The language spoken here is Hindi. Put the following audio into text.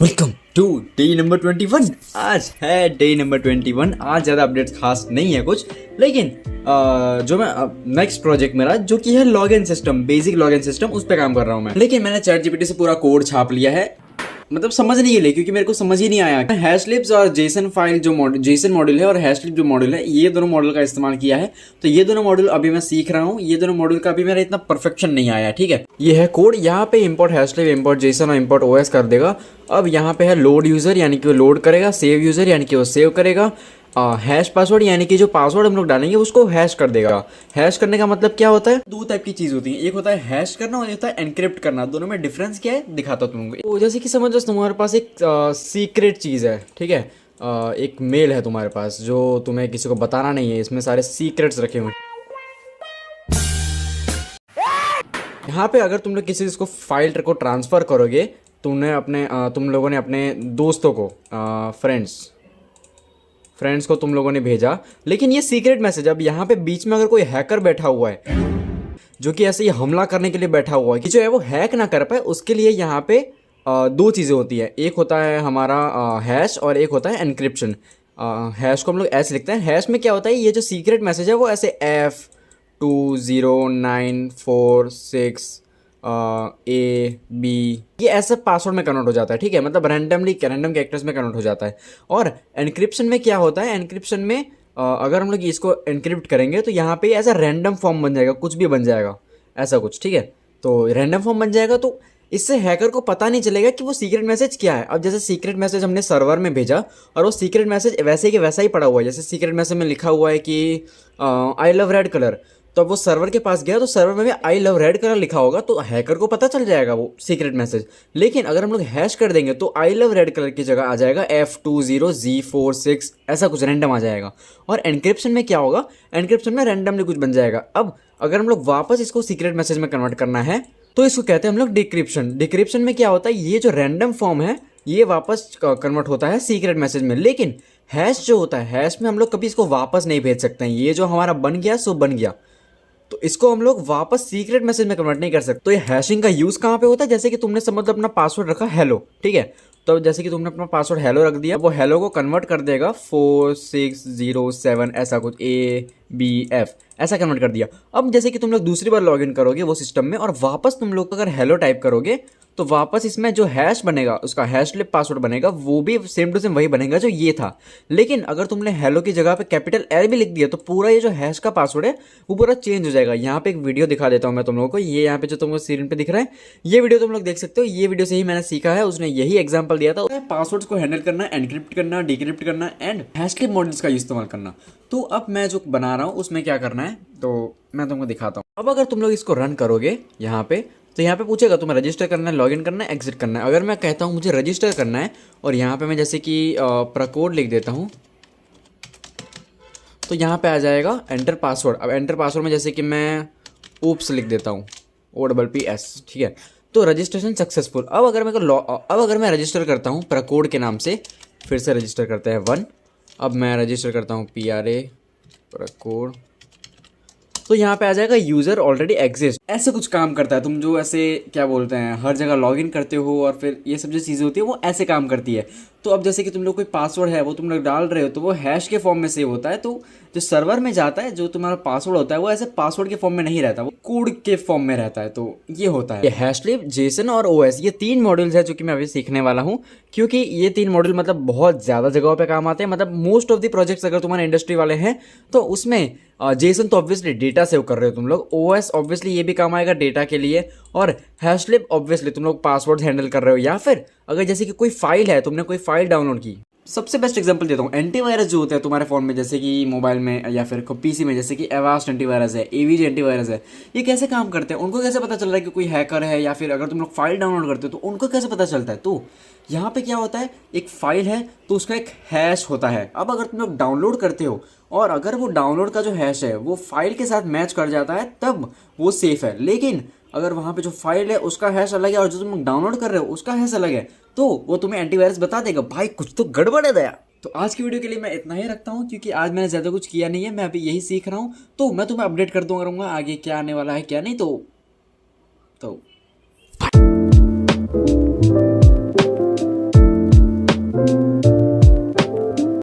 Welcome to day number 21। आज है डे नंबर 21। आज ज़्यादा अपडेट्स खास नहीं है कुछ, लेकिन जो मैं नेक्स्ट प्रोजेक्ट मेरा जो कि है login system, basic login system, उस पर काम कर रहा हूँ मैं। लेकिन मैंने चैट जीपीटी से पूरा कोड छाप लिया है, मतलब समझ नहीं है क्योंकि मेरे को समझ ही नहीं आया। हैशलिप्स और जेसन फाइल जो जेसन मॉड्यूल है और हैशलिप जो मॉड्यूल है, ये दोनों मॉड्यूल का इस्तेमाल किया है। तो ये दोनों मॉड्यूल अभी मैं सीख रहा हूँ। ये दोनों मॉड्यूल का अभी मेरा इतना परफेक्शन नहीं आया, ठीक है। ये है कोड, यहाँ पे इंपोर्ट हैशलिप, इंपोर्ट जेसन और इंपोर्ट ओएस कर देगा। अब यहाँ पे है लोड यूजर, यानी कि वो लोड करेगा, सेव यूजर यानी कि वो सेव करेगा, हैश पासवर्ड यानी कि जो पासवर्ड हम लोग डालेंगे उसको हैश कर देगा। हैश करने का मतलब क्या होता है? दो टाइप की चीज होती है, एक होता है हैश करना और एक होता है एनक्रिप्ट करना। दोनों में डिफरेंस क्या है दिखाता हूँ तुमको। तो जैसे कि समझ लो तुम्हारे पास एक सीक्रेट चीज है, ठीक है। एक मेल है तुम्हारे पास जो तुम्हें किसी को बताना नहीं है, इसमें सारे सीक्रेट्स रखे हुए हैं। यहाँ पे अगर तुम लोग किसी को फाइल को ट्रांसफर करोगे, तुम लोगों ने अपने दोस्तों को, फ्रेंड्स को तुम लोगों ने भेजा, लेकिन ये सीक्रेट मैसेज अब यहाँ पे बीच में अगर कोई हैकर बैठा हुआ है जो कि ऐसे ही हमला करने के लिए बैठा हुआ है कि जो है वो हैक ना कर पाए, उसके लिए यहाँ पे दो चीज़ें होती है। एक होता है हमारा हैश और एक होता है एनक्रिप्शन। हैश को हम लोग ऐसे लिखते हैं। हैश में क्या होता है, ये जो सीक्रेट मैसेज है वो ऐसे F209446 A B ये ऐसा पासवर्ड में कन्वर्ट हो जाता है, ठीक है। मतलब रैंडम कैरेक्टर्स में कन्वर्ट हो जाता है। और एनक्रिप्शन में क्या होता है, एनक्रिप्शन में अगर हम लोग इसको एनक्रिप्ट करेंगे तो यहाँ पे ऐसा रैंडम फॉर्म बन जाएगा, कुछ भी बन जाएगा ऐसा कुछ, ठीक है। तो रैंडम फॉर्म बन जाएगा, तो इससे हैकर को पता नहीं चलेगा कि वो सीक्रेट मैसेज क्या है। अब जैसे सीक्रेट मैसेज हमने सर्वर में भेजा और वो सीक्रेट मैसेज वैसे कि वैसा ही पड़ा हुआ है, जैसे सीक्रेट मैसेज में लिखा हुआ है कि आई लव रेड कलर, तो अब वो सर्वर के पास गया तो सर्वर में भी आई लव रेड कलर लिखा होगा, तो हैकर को पता चल जाएगा वो सीक्रेट मैसेज। लेकिन अगर हम लोग हैश कर देंगे तो आई लव रेड कलर की जगह आ जाएगा F20Z46, ऐसा कुछ रैंडम आ जाएगा। और एनक्रिप्शन में क्या होगा, एनक्रिप्शन में रैंडमली कुछ बन जाएगा। अब अगर हम लोग वापस इसको सीक्रेट मैसेज में कन्वर्ट करना है तो इसको कहते हैं हम लोग डिक्रिप्शन। डिक्रिप्शन में क्या होता है, ये जो रैंडम फॉर्म है ये वापस कन्वर्ट होता है सीक्रेट मैसेज में। लेकिन हैश जो होता है, हैश में हम लोग कभी इसको वापस नहीं भेज सकते हैं। ये जो हमारा बन गया सो बन गया, तो इसको हम लोग वापस सीक्रेट मैसेज में कन्वर्ट नहीं कर सकते। तो ये हैशिंग का यूज कहाँ पे होता है, जैसे कि तुमने समझ अपना पासवर्ड रखा हेलो, ठीक है। तो जैसे कि तुमने अपना पासवर्ड हेलो रख दिया, वो हेलो को कन्वर्ट कर देगा 4607 ऐसा कुछ ABF ऐसा कन्वर्ट कर दिया। अब जैसे कि तुम लोग दूसरी बार लॉगिन करोगे वो सिस्टम में और वापस तुम लोग अगर हेलो टाइप करोगे तो वापस इसमें जो हैश बनेगा, उसका हैशलिप पासवर्ड बनेगा, वो भी सेम टू सेम वही बनेगा जो ये था। लेकिन अगर तुमने हेलो की जगह पे कैपिटल L भी लिख दिया तो पूरा ये जो हैश का पासवर्ड है वो पूरा चेंज हो जाएगा। यहाँ पे एक वीडियो दिखा देता हूँ मैं तुम लोगों को। ये यहाँ पे जो तुमको स्क्रीन पे दिख रहा है ये वीडियो तुम लोग देख सकते हो। ये वीडियो से ही मैंने सीखा है, उसने यही एग्जाम्पल दिया था। पासवर्ड्स को हैंडल करना, एनक्रिप्ट करना, डिक्रिप्ट करना एंड हैशलिप मॉडल्स का इस्तेमाल करना। तो अब मैं जो बना रहा हूँ उसमें क्या करना है तो मैं तुमको दिखाता हूँ। अब अगर तुम लोग इसको रन करोगे यहाँ पे तो यहाँ पे पूछेगा तुम्हें रजिस्टर करना है, लॉगिन करना है, एग्जिट करना है। अगर मैं कहता हूँ मुझे रजिस्टर करना है और यहाँ पे मैं जैसे कि प्रकोड लिख देता हूँ तो यहाँ पे आ जाएगा एंटर पासवर्ड। अब एंटर पासवर्ड में जैसे कि मैं ऊप्स लिख देता हूँ OPPS, ठीक है। तो रजिस्ट्रेशन सक्सेसफुल। अब अगर मैं रजिस्टर करता हूँ प्रकोड के नाम से, फिर से रजिस्टर करते हैं 1। अब मैं रजिस्टर करता हूँ PRA प्रकोड, तो यहाँ पे आ जाएगा यूजर ऑलरेडी एग्जिस्ट। ऐसे कुछ काम करता है। तुम जो ऐसे क्या बोलते हैं हर जगह लॉगिन करते हो और फिर ये सब जो चीज़ें होती है वो ऐसे काम करती है। तो अब जैसे कि तुम लोग कोई पासवर्ड है वो तुम लोग डाल रहे हो तो वो हैश के फॉर्म में सेव होता है। तो जो सर्वर में जाता है जो तुम्हारा पासवर्ड होता है वो ऐसे पासवर्ड के फॉर्म में नहीं रहता, वो कोड के फॉर्म में रहता है। तो ये होता है। ये हैशलिप, जेसन और OS ये 3 मॉड्यूल्स है जो कि मैं अभी सीखने वाला हूँ, क्योंकि ये 3 मॉड्यूल मतलब बहुत ज़्यादा जगहों पे काम आते हैं। मतलब मोस्ट ऑफ द प्रोजेक्ट्स अगर तुम्हारे इंडस्ट्री वाले हैं तो उसमें जेसन तो ऑब्वियसली डेटा सेव कर रहे हो तुम लोग, OS ऑब्वियसली ये भी काम आएगा डेटा के लिए, और हैशलिप ऑब्वियसली तुम लोग पासवर्ड हैंडल कर रहे हो। या फिर अगर जैसे कि कोई फाइल है, तुमने कोई फाइल डाउनलोड की, सबसे बेस्ट एग्जांपल देता हूँ, एंटीवायरस जो होता है तुम्हारे फोन में, जैसे कि मोबाइल में या फिर पीसी में, जैसे कि एवास्ट एंटीवायरस है, AVG एंटीवायरस है, ये कैसे काम करते हैं, उनको कैसे पता चल रहा है कि कोई हैकर है, या फिर अगर तुम लोग फाइल डाउनलोड करते हो तो उनको कैसे पता चलता है। तो यहाँ पे क्या होता है, एक फाइल है तो उसका एक हैश होता है। अब अगर तुम लोग डाउनलोड करते हो और अगर वो डाउनलोड का जो हैश है वो फाइल के साथ मैच कर जाता है तब वो सेफ है। लेकिन अगर वहाँ पे जो फाइल है उसका हैश अलग है और जो तुम डाउनलोड कर रहे हो उसका हैश अलग है तो वो तुम्हें एंटीवायरस बता देगा भाई कुछ तो गड़बड़ है दया। तो आज की वीडियो के लिए मैं इतना ही रखता हूँ, क्योंकि आज मैंने ज़्यादा कुछ किया नहीं है, मैं अभी यही सीख रहा हूँ। तो मैं तुम्हें अपडेट कर दूँगा आगे क्या आने वाला है क्या नहीं। तो